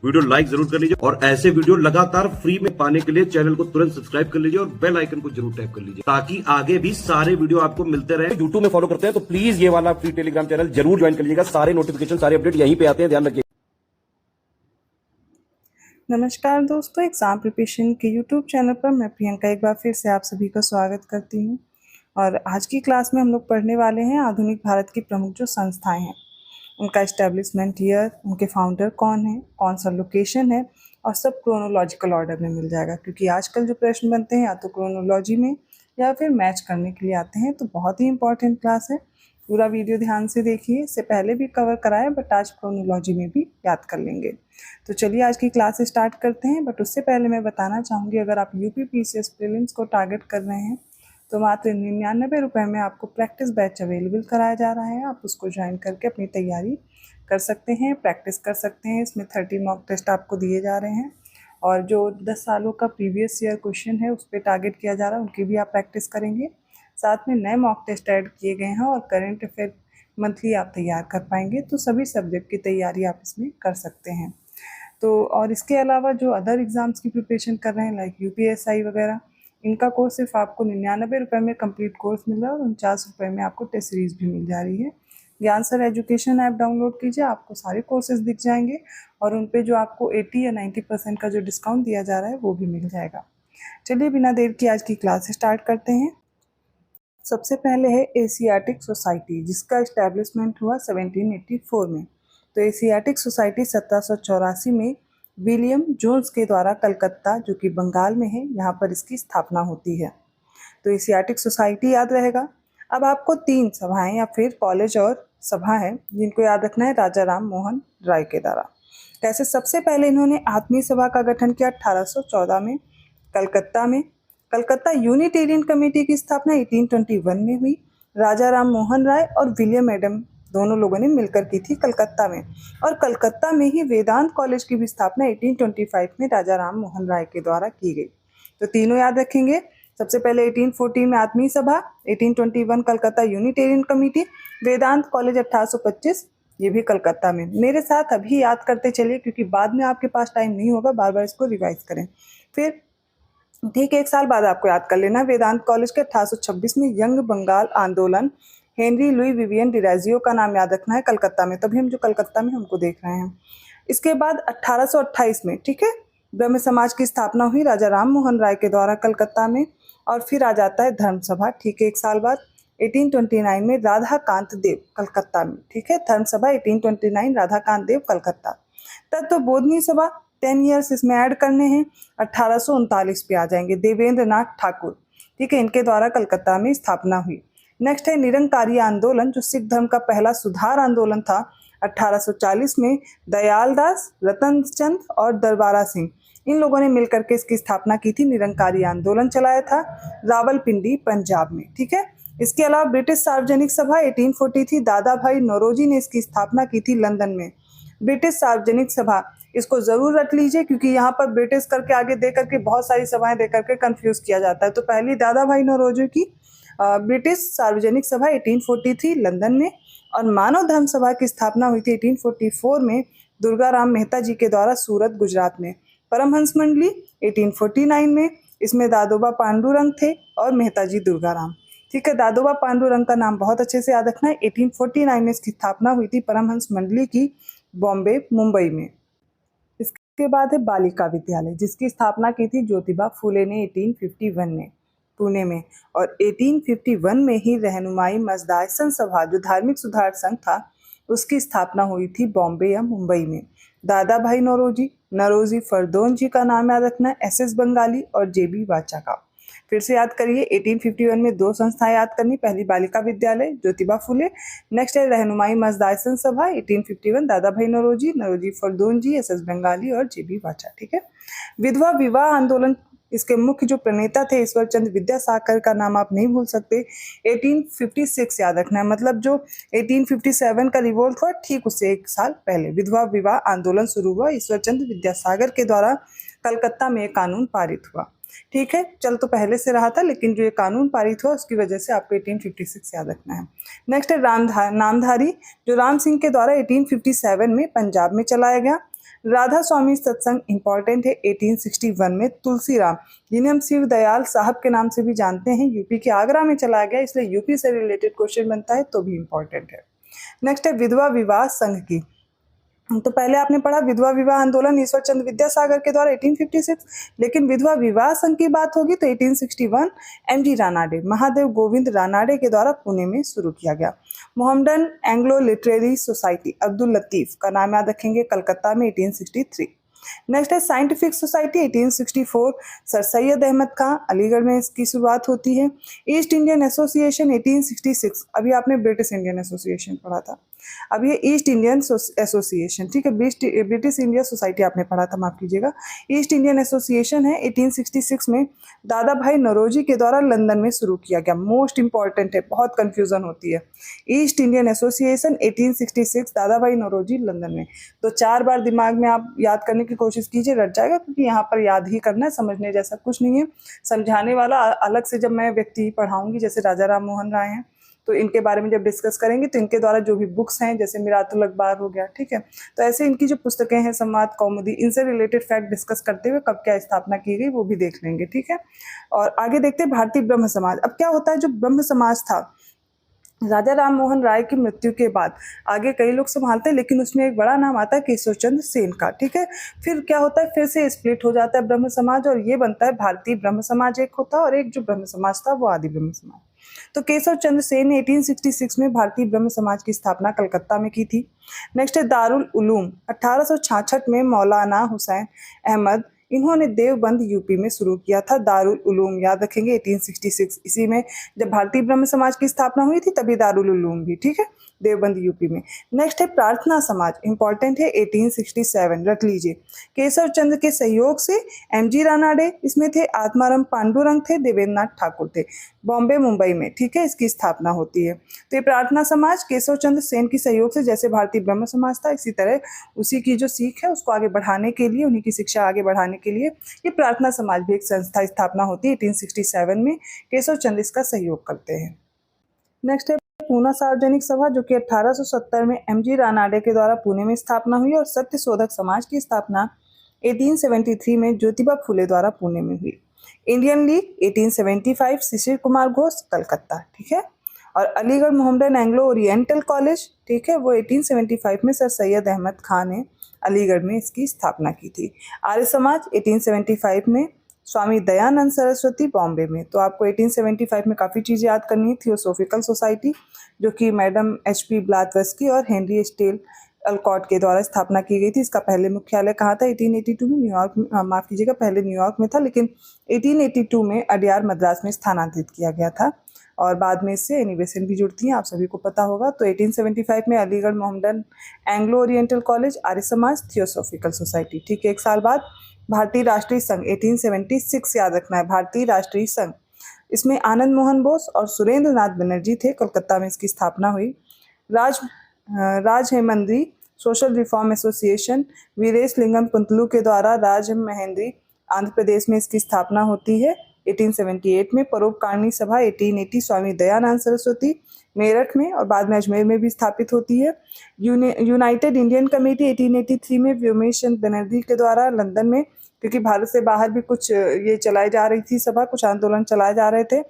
Video like जरूर कर लीजिए और ऐसे वीडियो लगातार फ्री में पाने के लिए चैनल को तुरंत सब्सक्राइब कर लीजिए और बेल आइकन को जरूर टैप कर लीजिए ताकि आगे भी सारे वीडियो आपको मिलते रहे। यूट्यूब में फॉलो करते हैं तो प्लीज ये वाला फ्री टेलीग्राम चैनल जरूर ज्वाइन कर लीजिएगा। सारे नोटिफिकेशन सारे अपडेट यहीं पे आते हैं, ध्यान रखिए। नमस्कार दोस्तों, एग्ज़ाम प्रिपरेशन के यूट्यूब चैनल पर मैं प्रियंका एक बार फिर से आप सभी का स्वागत करती हूं। और आज की क्लास में हम लोग पढ़ने वाले हैं आधुनिक भारत की प्रमुख जो संस्थाएं हैं उनका एस्टेब्लिशमेंट ईयर, उनके फाउंडर कौन है, कौन सा लोकेशन है, और सब क्रोनोलॉजिकल ऑर्डर में मिल जाएगा। क्योंकि आजकल जो प्रश्न बनते हैं या तो क्रोनोलॉजी में या फिर मैच करने के लिए आते हैं, तो बहुत ही इंपॉर्टेंट क्लास है। पूरा वीडियो ध्यान से देखिए, इससे पहले भी कवर कराया बट आज क्रोनोलॉजी में भी याद कर लेंगे। तो चलिए आज की क्लास स्टार्ट करते हैं। बट उससे पहले मैं बताना चाहूँगी, अगर आप यूपी पीसीएस प्रीलिम्स को टारगेट कर रहे हैं तो मात्र 99 रुपये में आपको प्रैक्टिस बैच अवेलेबल कराया जा रहा है। आप उसको ज्वाइन करके अपनी तैयारी कर सकते हैं, प्रैक्टिस कर सकते हैं। इसमें 30 मॉक टेस्ट आपको दिए जा रहे हैं और जो 10 सालों का प्रीवियस ईयर क्वेश्चन है उस पर टारगेट किया जा रहा है, उनकी भी आप प्रैक्टिस करेंगे। साथ में नए मॉक टेस्ट ऐड किए गए हैं और करंट अफेयर मंथली आप तैयार कर पाएंगे। तो सभी सब्जेक्ट की तैयारी आप इसमें कर सकते हैं। तो और इसके अलावा जो अदर एग्ज़ाम्स की प्रिपरेशन कर रहे हैं लाइक यूपीएसआई वगैरह, इनका कोर्स सिर्फ आपको 99 रुपये में कंप्लीट कोर्स मिल रहा है और 49 रुपये में आपको टेस्ट सीरीज़ भी मिल जा रही है। ज्ञान सर एजुकेशन ऐप डाउनलोड कीजिए, आपको सारे कोर्सेज दिख जाएंगे और उन पे जो आपको 80 या 90% का जो डिस्काउंट दिया जा रहा है वो भी मिल जाएगा। चलिए बिना देर की आज की क्लास स्टार्ट करते हैं। सबसे पहले है एशियाटिक सोसाइटी, जिसका इस्टेब्लिशमेंट हुआ 1784 में। तो एशियाटिक सोसाइटी 1784 में विलियम जोन्स के द्वारा कलकत्ता, जो कि बंगाल में है, यहाँ पर इसकी स्थापना होती है। तो एशियाटिक सोसाइटी याद रहेगा। अब आपको 3 सभाएं या फिर कॉलेज और सभा है जिनको याद रखना है राजा राम मोहन राय के द्वारा। कैसे? सबसे पहले इन्होंने आत्मीय सभा का गठन किया 1814 में कलकत्ता में। कलकत्ता यूनिटेरियन कमेटी की स्थापना 1821 में हुई। राजा राम मोहन राय और विलियम एडम दोनों लोगों ने मिलकर की थी कलकत्ता में। और कलकत्ता में ही वेदांत कॉलेज की भी स्थापना 1825 में राजा राम मोहन राय के द्वारा की गई। तो तीनों याद रखेंगे। सबसे पहले 1814 में आत्मीय सभा, 1821 कलकत्ता यूनिटेरियन कमेटी, वेदांत कॉलेज 1825 ये भी कलकत्ता में। मेरे साथ अभी याद करते चलिए क्योंकि बाद में आपके पास टाइम नहीं होगा, बार बार इसको रिवाइज करें। फिर ठीक 1 साल बाद आपको याद कर लेना, वेदांत कॉलेज के 1826 में यंग बंगाल आंदोलन, हेनरी लुई विवियन डिराजियो का नाम याद रखना है कलकत्ता में। तभी हम जो कलकत्ता में हमको देख रहे हैं। इसके बाद 1828 में, ठीक है, ब्रह्म समाज की स्थापना हुई राजा राम मोहन राय के द्वारा कलकत्ता में। और फिर आ जाता है धर्म सभा, ठीक है, 1 साल बाद 1829 में राधा कांत देव कलकत्ता में, ठीक है, धर्म सभा 1829 राधा कांत देव कलकत्ता। तत्व बोधनी सभा 10 ईयर्स इसमें ऐड करने हैं, 1839 पे आ जाएंगे, देवेंद्र नाथ ठाकुर, ठीक है, इनके द्वारा कलकत्ता में स्थापना हुई। नेक्स्ट है निरंकारी आंदोलन, जो सिख धर्म का पहला सुधार आंदोलन था। 1840 में दयाल दास, रतन चंद और दरबारा सिंह, इन लोगों ने मिलकर के इसकी स्थापना की थी। निरंकारी आंदोलन चलाया था रावलपिंडी पंजाब में, ठीक है। इसके अलावा ब्रिटिश सार्वजनिक सभा 1840 थी, दादा भाई नौरोजी ने इसकी स्थापना की थी लंदन में। ब्रिटिश सार्वजनिक सभा, इसको जरूर रख लीजिए क्योंकि यहाँ पर ब्रिटिश करके आगे दे करके बहुत सारी सभाएं दे करके कंफ्यूज किया जाता है। तो पहली दादा भाई नौरोजी की ब्रिटिश सार्वजनिक सभा 1843 लंदन में, और मानव धर्म सभा की स्थापना हुई थी 1844 में दुर्गा राम मेहता जी के द्वारा सूरत गुजरात में। परमहंस मंडली 1849 में, इसमें दादोबा पांडुरंग थे और मेहता जी दुर्गा राम, ठीक है। दादोबा पांडुरंग का नाम बहुत अच्छे से याद रखना है। 1849 में इसकी स्थापना हुई थी परमहंस मंडली की, बॉम्बे मुंबई में। इसके बाद है बालिका विद्यालय, जिसकी स्थापना की थी ज्योतिबा फूले ने 1851 में पुणे में। और 1851 में ही रहनुमाई मजदासन सभा, जो धार्मिक सुधार संघ था, उसकी स्थापना हुई थी बॉम्बे या मुंबई में। दादा भाई नौरोजी, नरोजी फरदौन जी का नाम याद रखना है, SS बंगाली और JB वाचा का। फिर से याद करिए, 1851 में 2 संस्थाएं याद करनी, पहली बालिका विद्यालय ज्योतिबा फूले, नेक्स्ट है रहनुमाई मजदासन सभा 1851 दादा भाई नौरोजी, नरोजी फरदौन जी, SS बंगाली और JB वाचा, ठीक है। विधवा विवाह आंदोलन, इसके मुख्य जो प्रणेता थे ईश्वर चंद्र विद्यासागर का नाम आप नहीं भूल सकते। 1856 याद रखना है, मतलब जो 1857 का रिवोल्ट हुआ ठीक उससे 1 साल पहले विधवा विवाह आंदोलन शुरू हुआ। ईश्वर चंद्र विद्यासागर के द्वारा कलकत्ता में एक कानून पारित हुआ, ठीक है। चल तो पहले से रहा था, लेकिन जो ये कानून पारित हुआ उसकी वजह से आपको 1856 याद रखना है। नेक्स्ट है नामधारी, जो राम सिंह के द्वारा 1857 में पंजाब में चलाया गया। राधा स्वामी सत्संग इंपॉर्टेंट है 1861 में। तुलसीराम, जिन्हें हम शिव दयाल साहब के नाम से भी जानते हैं, यूपी के आगरा में चला गया, इसलिए यूपी से रिलेटेड क्वेश्चन बनता है तो भी इंपॉर्टेंट है। नेक्स्ट है विधवा विवाह संघ की। तो पहले आपने पढ़ा विधवा विवाह आंदोलन ईश्वर चंद्र विद्यासागर के द्वारा 1856, लेकिन विधवा विवाह संघ की बात होगी तो 1861 एमजी रानाडे, महादेव गोविंद रानाडे के द्वारा पुणे में शुरू किया गया। Mohammedan Anglo Literary Society, Abdul Latif का नाम याद रखेंगे, कलकत्ता में 1863। नेक्स्ट है Scientific Society 1864, Sir Syed Ahmad Khan, Aligarh में इसकी शुरुआत होती है। ईस्ट इंडियन एसोसिएशन 1866, अभी आपने ब्रिटिश इंडियन एसोसिएशन पढ़ा था, अब ये ईस्ट इंडियन एसोसिएशन, ठीक है, ब्रिटिश इंडिया सोसाइटी आपने पढ़ा था, माफ कीजिएगा। ईस्ट इंडियन एसोसिएशन है 1866 में, दादा भाई नौरोजी के द्वारा लंदन में शुरू किया गया। मोस्ट इंपॉर्टेंट है, बहुत कंफ्यूजन होती है। ईस्ट इंडियन एसोसिएशन 1866, दादा भाई नौरोजी लंदन में। तो 4 बार दिमाग में आप याद करने की कोशिश कीजिए, रट जाएगा, क्योंकि यहाँ पर याद ही करना है, समझने जैसा कुछ नहीं है। समझाने वाला अलग से जब मैं व्यक्ति पढ़ाऊंगी, जैसे राजा राम मोहन राय हैं, तो इनके बारे में जब डिस्कस करेंगे तो इनके द्वारा जो भी बुक्स हैं, जैसे मिरातुल अखबार हो गया, ठीक है, तो ऐसे इनकी जो पुस्तकें हैं, संवाद कौमुदी, इनसे रिलेटेड फैक्ट डिस्कस करते हुए कब क्या स्थापना की गई वो भी देख लेंगे, ठीक है। और आगे देखते हैं भारतीय ब्रह्म समाज। अब क्या होता है, जो ब्रह्म समाज था राजा राम मोहन राय की मृत्यु के बाद आगे कई लोग संभालते हैं, लेकिन उसमें एक बड़ा नाम आता है केशव चंद्र सेन का, ठीक है। फिर क्या होता है, फिर से स्प्लिट हो जाता है ब्रह्म समाज, और ये बनता है भारतीय ब्रह्म समाज एक होता है, और एक जो ब्रह्म समाज था वो आदि ब्रह्म समाज। तो केशव चंद्र सेन ने 1866 में भारतीय ब्रह्म समाज की स्थापना कलकत्ता में की थी। नेक्स्ट है दारुल उलूम, 1866 में मौलाना हुसैन अहमद, इन्होंने देवबंद यूपी में शुरू किया था। दारुल उलूम याद रखेंगे 1866, इसी में जब भारतीय ब्रह्म समाज की स्थापना हुई थी तभी दारुल उलूम भी, ठीक है, देवबंद यूपी में। नेक्स्ट है प्रार्थना समाज, इंपॉर्टेंट है 1867, रख लीजिए। केशव चंद्र के सहयोग से एमजी रानाडे इसमें थे, आत्माराम पांडुरंग थे, देवेंद्र नाथ ठाकुर थे। बॉम्बे मुंबई में, ठीक है, इसकी स्थापना होती है। तो ये प्रार्थना समाज केशव चंद्र सेन की सहयोग से, जैसे भारतीय ब्रह्म समाज था, इसी तरह उसी की जो सीख है उसको आगे बढ़ाने के लिए, उन्हीं की शिक्षा आगे बढ़ाने के लिए ये प्रार्थना समाज भी एक संस्था स्थापना होती है 1867 में। केशव चंद्र इसका सहयोग करते हैं। नेक्स्ट है पूना सार्वजनिक सभा, जो कि 1870 में एमजी रानाडे के द्वारा पुणे में स्थापना हुई, और सत्य शोधक समाज की स्थापना 1873 में ज्योतिबा फुले द्वारा पुणे में हुई। इंडियन लीग 1875, शिशिर कुमार घोष, कलकत्ता, ठीक है। और Aligarh Mohammedan Anglo Oriental college, ठीक है, वो 1875 में सर सैयद अहमद खान ने अलीगढ़ में इसकी स्थापना की थी। आर्य समाज 1875 में, स्वामी दयानंद सरस्वती बॉम्बे में। तो आपको 1875 में काफ़ी चीज़ें याद करनी है। थियोसोफिकल सोसाइटी, जो कि मैडम HP ब्लैथवेस्की और हेनरी स्टेल अलकॉट के द्वारा स्थापना की गई थी। इसका पहले मुख्यालय कहाँ था, 1882 में न्यूयॉर्क, माफ़ कीजिएगा, पहले न्यूयॉर्क में था, लेकिन 1882 में अडियार मद्रास में स्थानांतरित किया गया था, और बाद में इससे एनिवेशन भी जुड़ती हैं, आप सभी को पता होगा। तो 1875 में Aligarh Mohammedan Anglo Oriental College, Arya Samaj, Theosophical society, ठीक है। एक साल बाद भारतीय राष्ट्रीय संघ 1876, याद रखना है, भारतीय राष्ट्रीय संघ, इसमें आनंद मोहन बोस और सुरेंद्र नाथ बनर्जी थे, कलकत्ता में इसकी स्थापना हुई। राज हेमंद्री सोशल रिफॉर्म एसोसिएशन, वीरेश लिंगम कुंतलू के द्वारा राज महेंद्री, आंध्र प्रदेश में इसकी स्थापना होती है 1878 में। परोपकारिणी सभा 1880, स्वामी दयानंद सरस्वती, मेरठ में, और बाद में अजमेर में भी स्थापित होती है। यूनाइटेड इंडियन कमेटी 1883 में व्योमेश बनर्जी के द्वारा लंदन में, क्योंकि भारत से बाहर भी कुछ ये चलाई जा रही थी सभा, कुछ आंदोलन चलाए जा रहे थे।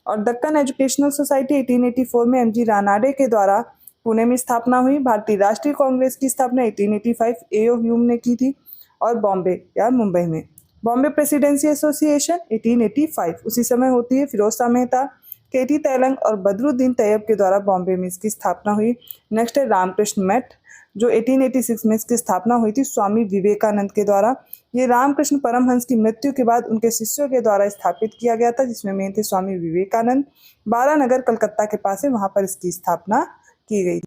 और दक्कन एजुकेशनल सोसाइटी 1884 में एमजी रानाडे के द्वारा पुणे में स्थापना हुई। भारतीय राष्ट्रीय कांग्रेस की स्थापना 1885 A.O. ह्यूम ने की थी, और बॉम्बे या मुंबई में बॉम्बे प्रेसिडेंसी एसोसिएशन 1885 उसी समय होती है। फिरोज शाह मेहता, केटी तैलंग और बदरुद्दीन तैयब के द्वारा बॉम्बे में इसकी स्थापना हुई। नेक्स्ट है रामकृष्ण मठ, जो 1886 में इसकी स्थापना हुई थी स्वामी विवेकानंद के द्वारा। ये रामकृष्ण परमहंस की मृत्यु के बाद उनके शिष्यों के द्वारा स्थापित किया गया था, जिसमें मेन थे स्वामी विवेकानंद। बारानगर कलकत्ता के पास है, वहां पर इसकी स्थापना की गई।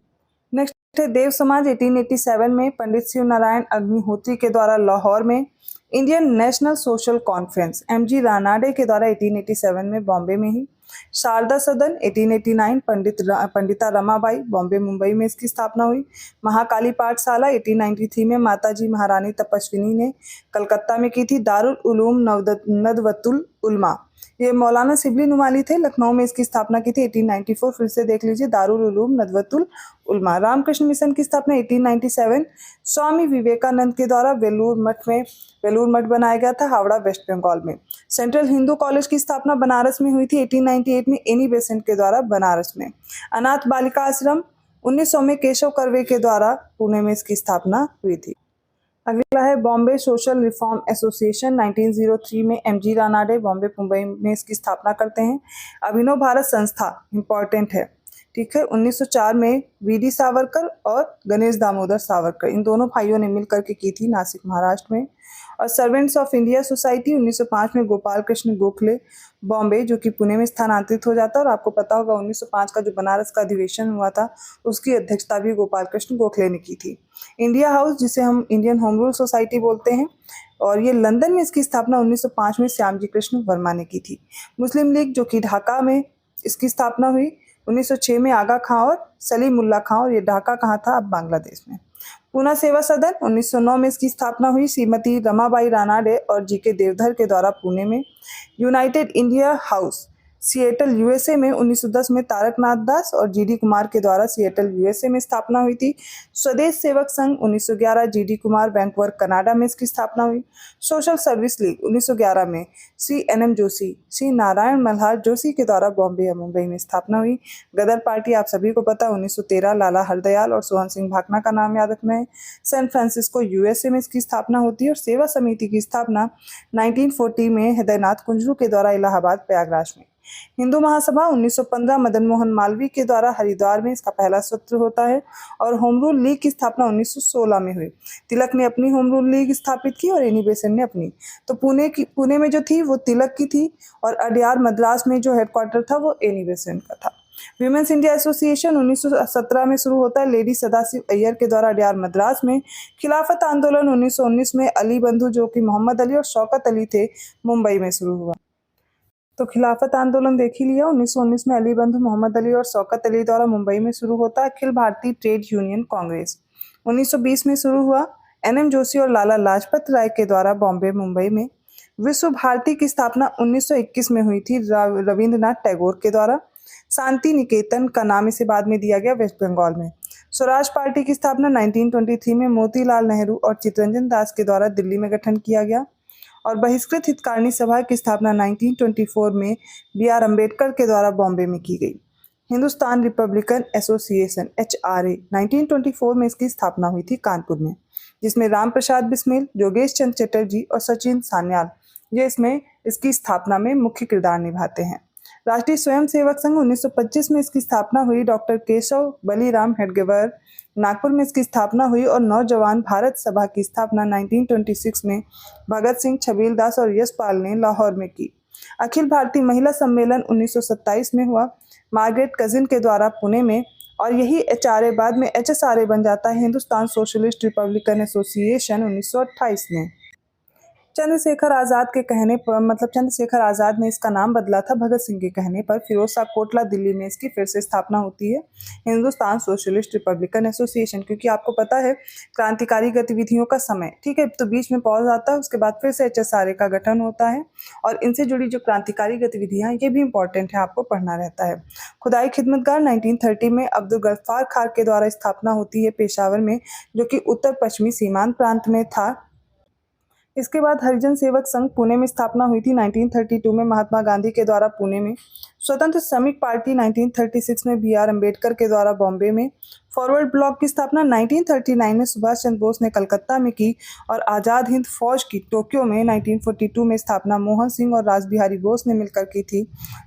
नेक्स्ट है देव समाज 1887 में पंडित शिव नारायण अग्निहोत्री के द्वारा लाहौर में। Indian national social conference MG Ranade के द्वारा 1887 में बॉम्बे में ही। शारदा सदन 1889 पंडिता रमाबाई, बॉम्बे मुंबई में इसकी स्थापना हुई। महाकाली पाठशाला 1893 में माताजी महारानी तपस्विनी ने कलकत्ता में की थी। दारुल उलूम नदवतुल उलमा ये मौलाना शिबली नुमानी थे, लखनऊ में इसकी स्थापना की थी 1894। फिर से देख लीजिए, दारुल उलूम नदवतुल उलमा। रामकृष्ण मिशन की स्थापना 1897 स्वामी विवेकानंद के द्वारा वेलूर मठ बनाया गया था, हावड़ा वेस्ट बंगाल में। सेंट्रल हिंदू कॉलेज की स्थापना बनारस में हुई थी 1898 में, एनी बेसेंट के द्वारा बनारस में। अनाथ बालिका आश्रम 1900 में केशव कर्वे के द्वारा पुणे में इसकी स्थापना हुई थी। अगला है बॉम्बे सोशल रिफॉर्म एसोसिएशन। 1903 में एमजी रानाडे बॉम्बे मुंबई में इसकी स्थापना करते हैं। अभिनव भारत संस्था इंपॉर्टेंट है, ठीक है। 1904 में वीडी सावरकर और गणेश दामोदर सावरकर, इन दोनों भाइयों ने मिलकर के की थी, नासिक महाराष्ट्र में। और सर्वेंट्स ऑफ इंडिया सोसाइटी 1905 में गोपाल कृष्ण गोखले बॉम्बे, जो कि पुणे में स्थानांतरित हो जाता है। और आपको पता होगा 1905 का जो बनारस का अधिवेशन हुआ था, उसकी अध्यक्षता भी गोपाल कृष्ण गोखले ने की थी। इंडिया हाउस, जिसे हम इंडियन होम रूल सोसाइटी बोलते हैं, और ये लंदन में इसकी स्थापना 1905 में श्यामजी कृष्ण वर्मा ने की थी। मुस्लिम लीग, जो कि ढाका में इसकी स्थापना हुई 1906 में, आगा खां और सलीमुल्ला खां, और ये ढाका कहाँ था, अब बांग्लादेश में। पूना सेवा सदन 1909 में इसकी स्थापना हुई श्रीमती रमाबाई रानाडे और जीके देवधर के द्वारा पुणे में। United India house Seattle USA में 1910 में तारकनाथ दास और जीडी कुमार के द्वारा सिएटल यूएसए में स्थापना हुई थी। स्वदेश Sevak Sangh 1911 GD Kumar Vancouver Canada में इसकी स्थापना हुई। सोशल सर्विस लीग 1911 में श्री एनएम जोशी, श्री नारायण मल्हार जोशी के द्वारा बॉम्बे या मुंबई में स्थापना हुई। गदर पार्टी आप सभी को पता, 1913 लाला हरदयाल और सोहन सिंह भाकना का नाम याद रखना है। सैन फ्रांसिस्को यूएसए में इसकी स्थापना होती है। और सेवा समिति की स्थापना 1940 में हृदयनाथ कुंजरू के द्वारा इलाहाबाद प्रयागराज में। हिंदू महासभा 1915 मदन मोहन मालवीय के द्वारा हरिद्वार में इसका पहला सत्र होता है। और होम रूल लीग की स्थापना 1916 में हुई। तिलक ने अपनी होम रूल लीग स्थापित की और एनी बेसेंट ने अपनी। तो पुणे में जो थी वो तिलक की थी, और अडयार मद्रास में जो हेडक्वार्टर था वो एनी बेसेंट का था। विमेंस इंडिया एसोसिएशन 1917 में शुरू होता है, लेडी सदाशिव अय्यर के द्वारा अडयार मद्रास में। खिलाफत आंदोलन 1919 में अली बंधु, जो कि मोहम्मद अली और शौकत अली थे, मुंबई में शुरू हुआ। तो खिलाफत आंदोलन देख ही लिया, 1919 में अली बंधु, मोहम्मद अली और शौकत अली द्वारा मुंबई में शुरू होता है। अखिल भारतीय ट्रेड यूनियन कांग्रेस 1920 में शुरू हुआ, एनएम जोशी और लाला लाजपत राय के द्वारा बॉम्बे मुंबई में। विश्व भारती की स्थापना 1921 में हुई थी रविंद्रनाथ टैगोर के द्वारा। शांति निकेतन का नाम इसे बाद में दिया गया, वेस्ट बंगाल में। स्वराज पार्टी की स्थापना 1923 में मोतीलाल नेहरू और चित्तरंजन दास के द्वारा दिल्ली में गठन किया गया। और बहिष्कृत हितकारिणी सभा की स्थापना 1924 में बी.आर. अम्बेडकर के द्वारा बॉम्बे में की गई। हिंदुस्तान रिपब्लिकन एसोसिएशन HRA 1924 में इसकी स्थापना हुई थी कानपुर में, जिसमें राम प्रसाद बिस्मिल, योगेश चंद्र चटर्जी और सचिन सान्याल ये इसमें इसकी स्थापना में मुख्य किरदार निभाते हैं। राष्ट्रीय स्वयंसेवक संघ 1925 में इसकी स्थापना हुई। डॉक्टर केशव बलीराम हेडगेवर नागपुर में इसकी स्थापना हुई। और नौजवान भारत सभा की स्थापना 1926 में भगत सिंह, छबील दास और यशपाल ने लाहौर में की। अखिल भारतीय महिला सम्मेलन 1927 में हुआ, मार्गरेट कजिन के द्वारा पुणे में। और यही HRA बाद में HSRA बन जाता है, हिंदुस्तान सोशलिस्ट रिपब्लिकन एसोसिएशन 1928 में। चंद्रशेखर आज़ाद के कहने पर, मतलब चंद्रशेखर आज़ाद ने इसका नाम बदला था भगत सिंह के कहने पर। फिरोज शाह कोटला दिल्ली में इसकी फिर से स्थापना होती है, हिंदुस्तान सोशलिस्ट रिपब्लिकन एसोसिएशन। क्योंकि आपको पता है क्रांतिकारी गतिविधियों का समय, ठीक है, तो बीच में पॉज आता है, उसके बाद फिर से HSRA का गठन होता है। और इनसे जुड़ी जो क्रांतिकारी गतिविधियाँ ये भी इंपॉर्टेंट है, आपको पढ़ना रहता है। खुदाई खिदमतगार 1930 में अब्दुल गफ्फार खान के द्वारा स्थापना होती है पेशावर में, जो कि उत्तर पश्चिमी सीमांत प्रांत में था। इसके बाद हरिजन सेवक संघ पुणे में स्थापना हुई थी 1932 में महात्मा गांधी के द्वारा पुणे में। स्वतंत्र श्रमिक पार्टी 1936 में बी.आर. अम्बेडकर के द्वारा बॉम्बे में। फॉरवर्ड ब्लॉक की स्थापना 1939 में सुभाष चंद्र बोस ने कलकत्ता में की। और आज़ाद हिंद फौज की टोक्यो में 1942 में स्थापना मोहन सिंह और रासबिहारी बोस ने मिलकर की थी,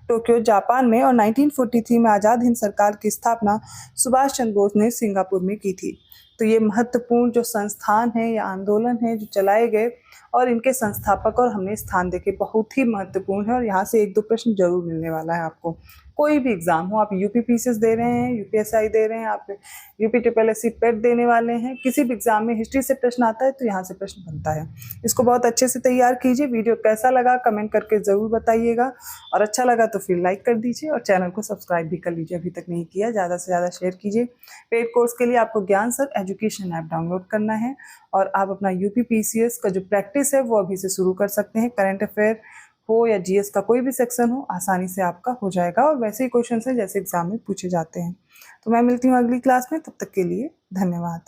टोक्यो जापान में। और 1943 में आज़ाद हिंद सरकार की स्थापना सुभाष चंद्र बोस ने सिंगापुर में की थी। तो ये महत्वपूर्ण जो संस्थान है या आंदोलन है जो चलाए गए, और इनके संस्थापक और हमने स्थान देखे, बहुत ही महत्वपूर्ण है। और यहाँ से 1-2 प्रश्न जरूर मिलने वाला है आपको। कोई भी एग्जाम हो, आप UPPCS दे रहे हैं, UPSI दे रहे हैं, आप UPSSC पेट देने वाले हैं, किसी भी एग्जाम में हिस्ट्री से प्रश्न आता है तो यहाँ से प्रश्न बनता है। इसको बहुत अच्छे से तैयार कीजिए। वीडियो कैसा लगा कमेंट करके ज़रूर बताइएगा, और अच्छा लगा तो फिर लाइक कर दीजिए और चैनल को सब्सक्राइब भी कर लीजिए, अभी तक नहीं किया। ज़्यादा से ज़्यादा शेयर कीजिए। पेड कोर्स के लिए आपको ज्ञान सर एजुकेशन ऐप डाउनलोड करना है, और आप अपना UPPCS का जो प्रैक्टिस है वो अभी से शुरू कर सकते हैं। करंट अफेयर हो या जीएस का कोई भी सेक्शन हो, आसानी से आपका हो जाएगा और वैसे ही क्वेश्चन है जैसे एग्जाम में पूछे जाते हैं। तो मैं मिलती हूँ अगली क्लास में, तब तक के लिए धन्यवाद।